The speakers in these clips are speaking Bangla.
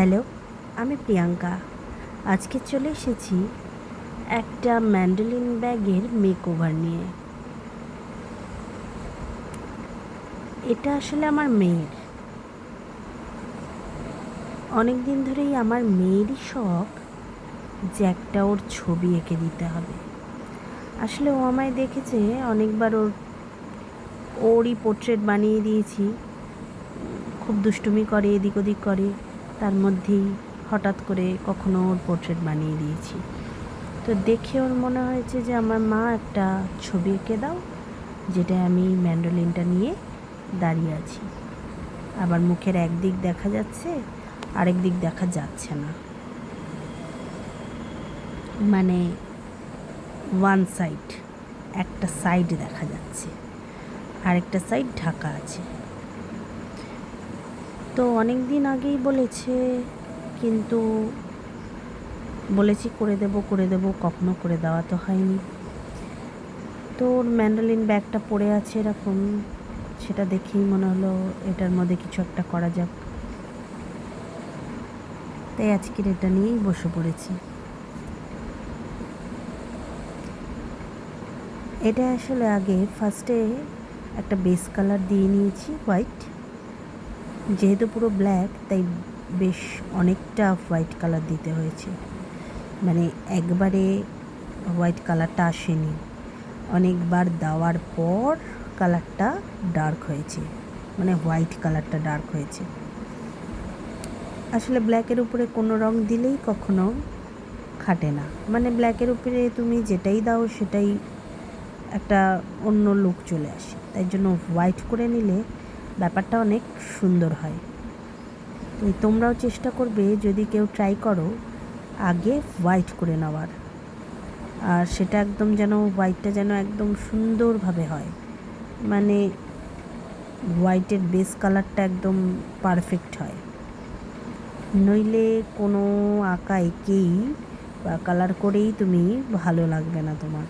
হ্যালো, আমি প্রিয়াঙ্কা। আজকে চলে এসেছি একটা ম্যান্ডোলিন ব্যাগের মেকওভার নিয়ে। এটা আসলে আমার মেয়ের। অনেক দিন ধরেই আমার মেয়েরই শখ যে একটা ওর ছবি এঁকে দিতে হবে। আসলে ও আমায় দেখেছে অনেকবার, ওরই পোর্ট্রেট বানিয়ে দিয়েছি। খুব দুষ্টুমি করে, এদিক ওদিক করে, তার মধ্যেই হঠাৎ করে কখনো ওর পোর্ট্রেট বানিয়ে দিয়েছি। তো দেখে ওর মনে হয়েছে যে আমার মা একটা ছবি এঁকে দাও, যেটা আমি ম্যান্ডোলিনটা নিয়ে দাঁড়িয়ে আছি। আবার মুখের একদিক দেখা যাচ্ছে, আরেক দিক দেখা যাচ্ছে না, মানে ওয়ান সাইড, একটা সাইড দেখা যাচ্ছে, আরেকটা সাইড ঢাকা আছে। তো অনেক দিন আগেই বলেছে, কিন্তু বলেছি করে দেব, কখনো করে দেওয়া তো হয়নি। তো ওর ম্যান্ডোলিন ব্যাগটা পড়ে আছে এরকম, সেটা দেখেই মনে হলো এটার মধ্যে কিছু একটা করা যাক। তাই আজকের এটা নিয়েই বসে পড়েছি। এটা আসলে আগে ফার্স্টে একটা বেস কালার দিয়ে নিয়েছি, হোয়াইট। যেহেতু পুরো ব্ল্যাক, তাই বেশ অনেকটা হোয়াইট কালার দিতে হয়েছে। মানে একবারে হোয়াইট কালারটা আসেনি, অনেকবার দেওয়ার পর কালারটা ডার্ক হয়েছে, মানে হোয়াইট কালারটা ডার্ক হয়েছে। আসলে ব্ল্যাকের উপরে কোনো রং দিলেই কখনো খাটে না, মানে ব্ল্যাকের উপরে তুমি যেটাই দাও সেটাই একটা অন্য লুক চলে আসে। তাই জন্য হোয়াইট করে নিলে ব্যাপারটা অনেক সুন্দর হয়। তো তোমরাও চেষ্টা করবে, যদি কেউ ট্রাই করো, আগে হোয়াইট করে নেওয়ার। আর সেটা একদম যেন হোয়াইটটা যেন একদম সুন্দরভাবে হয়, মানে হোয়াইটের বেস কালারটা একদম পারফেক্ট হয়। নইলে কোনো আঁকা এঁকেই বা কালার করেই তুমি ভালো লাগবে না তোমার।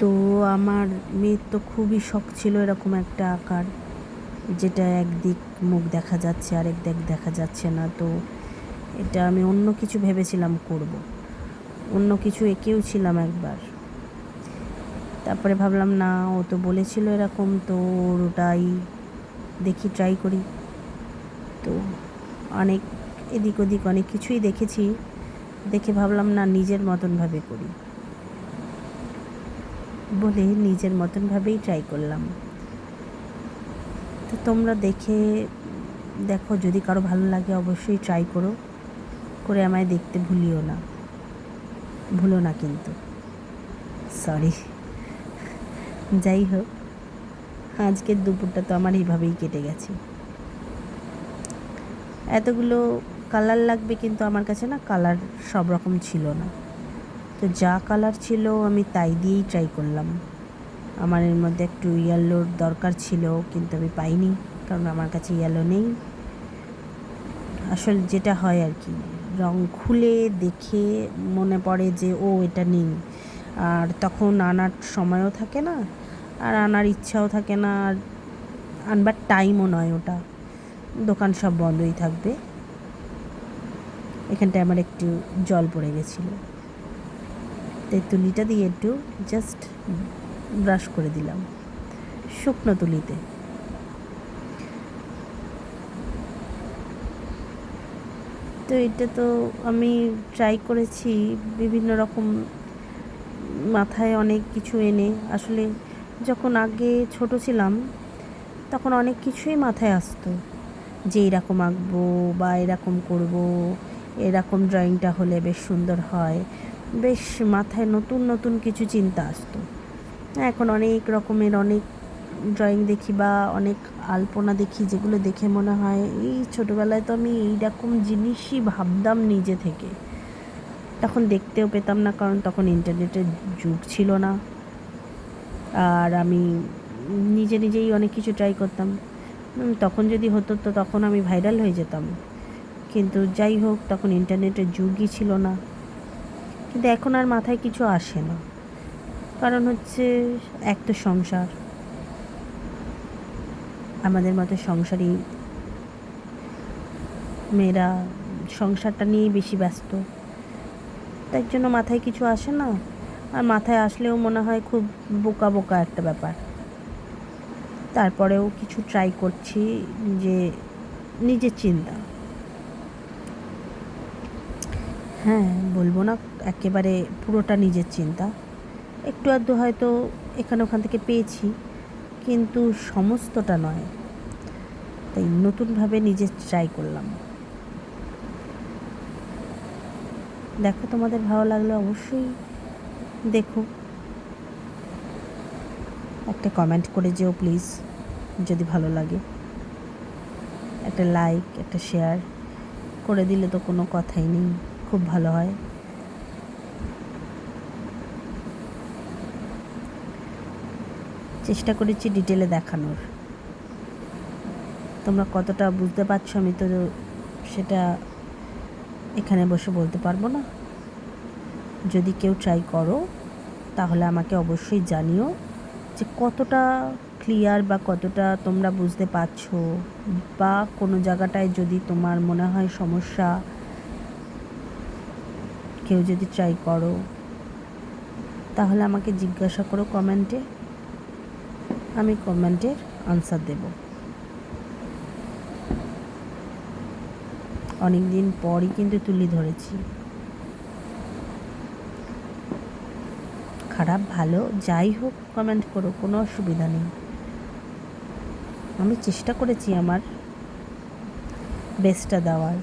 তো আমার মেয়ের তো খুবই শখ ছিল এরকম একটা আঁকার, যেটা একদিক মুখ দেখা যাচ্ছে, আরেক দিক দেখা যাচ্ছে না। তো এটা আমি অন্য কিছু ভেবেছিলাম করব, অন্য কিছু এঁকেও ছিলাম একবার। তারপরে ভাবলাম না, ও তো বলেছিল এরকম, তো ওটাই দেখি, ট্রাই করি। তো অনেক এদিক ওদিক অনেক কিছুই দেখেছি, দেখে ভাবলাম না, নিজের মতনভাবে করি বলে নিজের মতনভাবেই ট্রাই করলাম। তো তোমরা দেখো, যদি কারো ভালো লাগে অবশ্যই ট্রাই করো, করে আমায় দেখতে ভুলো না কিন্তু। সরি। যাই হোক, আজকের দুপুরটা তো আমার এইভাবেই কেটে গেছে। এতগুলো কালার লাগবে, কিন্তু আমার কাছে না কালার সব রকম ছিল না। তো যা কালার ছিল আমি তাই দিয়েই ট্রাই করলাম। আমার এর মধ্যে একটু ইয়েলোর দরকার ছিল, কিন্তু আমি পাইনি, কারণ আমার কাছে ইয়েলো নেই। আসলে যেটা হয় আর কি, রং খুলে দেখে মনে পড়ে যে ও এটা নেই, আর তখন আনার সময়ও থাকে না, আর আনার ইচ্ছাও থাকে না, আর আনবার টাইমও নয়, ওটা দোকান সব বন্ধই থাকবে। এখানটায় আমার একটু জল পড়ে গেছিলো, তুলিটা দিয়ে একটু জাস্ট ব্রাশ করে দিলাম শুকনো তুলিতে। তো এটা তো আমি ট্রাই করেছি বিভিন্ন রকম, মাথায় অনেক কিছু এনে। আসলে যখন আগে ছোট ছিলাম তখন অনেক কিছুই মাথায় আসতো, যে এরকম আঁকবো বা এরকম করব, এরকম ড্রয়িংটা হলে বেশ সুন্দর হয়, বেশ মাথায় নতুন নতুন কিছু চিন্তা আসতো। এখন অনেক রকমের অনেক ড্রয়িং দেখি বা অনেক আলপনা দেখি, যেগুলো দেখে মনে হয় এই ছোটোবেলায় তো আমি এইরকম জিনিসই ভাবতাম নিজে থেকে। তখন দেখতেও পেতাম না, কারণ তখন ইন্টারনেটের যুগ ছিল না, আর আমি নিজেই অনেক কিছু ট্রাই করতাম। তখন যদি হতো তো তখন আমি ভাইরাল হয়ে যেতাম, কিন্তু যাই হোক, তখন ইন্টারনেটের যুগই ছিল না। কিন্তু এখন আর মাথায় কিছু আসে না, কারণ হচ্ছে এক তো সংসার, আমাদের মতো সংসারী মেয়েরা সংসারটা নিয়েই বেশি ব্যস্ত, তাই জন্য মাথায় কিছু আসে না। আর মাথায় আসলেও মনে হয় খুব বোকা বোকা একটা ব্যাপার। তারপরেও কিছু ট্রাই করছি, যে নিজের চিন্তা, হ্যাঁ বলবো না একেবারে পুরোটা নিজের চিন্তা, একটু আধটু হয়তো এখানে ওখান থেকে পেয়েছি, কিন্তু সমস্তটা নয়। তাই নতুনভাবে নিজে ট্রাই করলাম। দেখো, তোমাদের ভালো লাগলে অবশ্যই দেখো, একটা কমেন্ট করে যেও প্লিজ, যদি ভালো লাগে। একটা লাইক, একটা শেয়ার করে দিলে তো কোনো কথাই নেই, খুব ভালো হয়। চেষ্টা করেছি ডিটেলে দেখানোর, তোমরা কতটা বুঝতে পারছো আমি তো সেটা এখানে বসে বলতে পারবো না। যদি কেউ ট্রাই করো তাহলে আমাকে অবশ্যই জানিও যে কতটা ক্লিয়ার বা কতটা তোমরা বুঝতে পারছো, বা কোনো জায়গাটায় যদি তোমার মনে হয় সমস্যা, কেউ যদি ট্রাই করো তাহলে আমাকে জিজ্ঞাসা করো কমেন্টে, আমি কমেন্টের আনসার দেব। অনেক দিন পরই কিন্তু তুলে ধরেছি। খারাপ ভালো যাই হোক কমেন্ট করো, কোনো অসুবিধা নেই। আমি চেষ্টা করেছি আমার বেস্টটা দেওয়ার।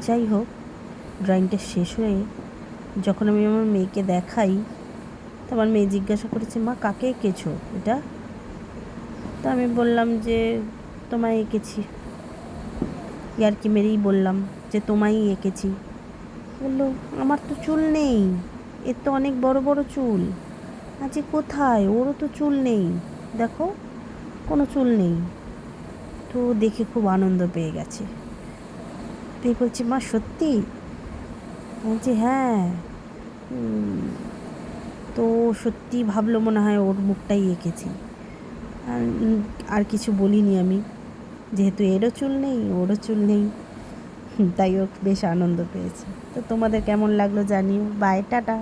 যাই হোক, ড্রয়িংটা শেষ হয়ে যখন আমি আমার মেয়েকে দেখাই, তো আমার মেয়ে জিজ্ঞাসা করেছে, মা কাকে এঁকেছো এটা? তো আমি বললাম যে তোমায় এঁকেছি, ইয়ার্কি মেরেই বললাম যে তোমায়ই এঁকেছি। বললো, আমার তো চুল নেই, এর তো অনেক বড় বড় চুল। আজকে কোথায়, ওরও তো চুল নেই, দেখো কোনো চুল নেই। তো দেখে খুব আনন্দ পেয়ে গেছে, তুই বলছি, মা সত্যি? বলছি হ্যাঁ। তো সত্যি ভাবলো মনে হয় ওর মুখটাই এঁকেছি। আর কিছু বলিনি আমি, যেহেতু এরও চুল নেই ওরও চুল নেই, তাই ও বেশ আনন্দ পেয়েছে। তো তোমাদের কেমন লাগলো জানিও। Bye, tata.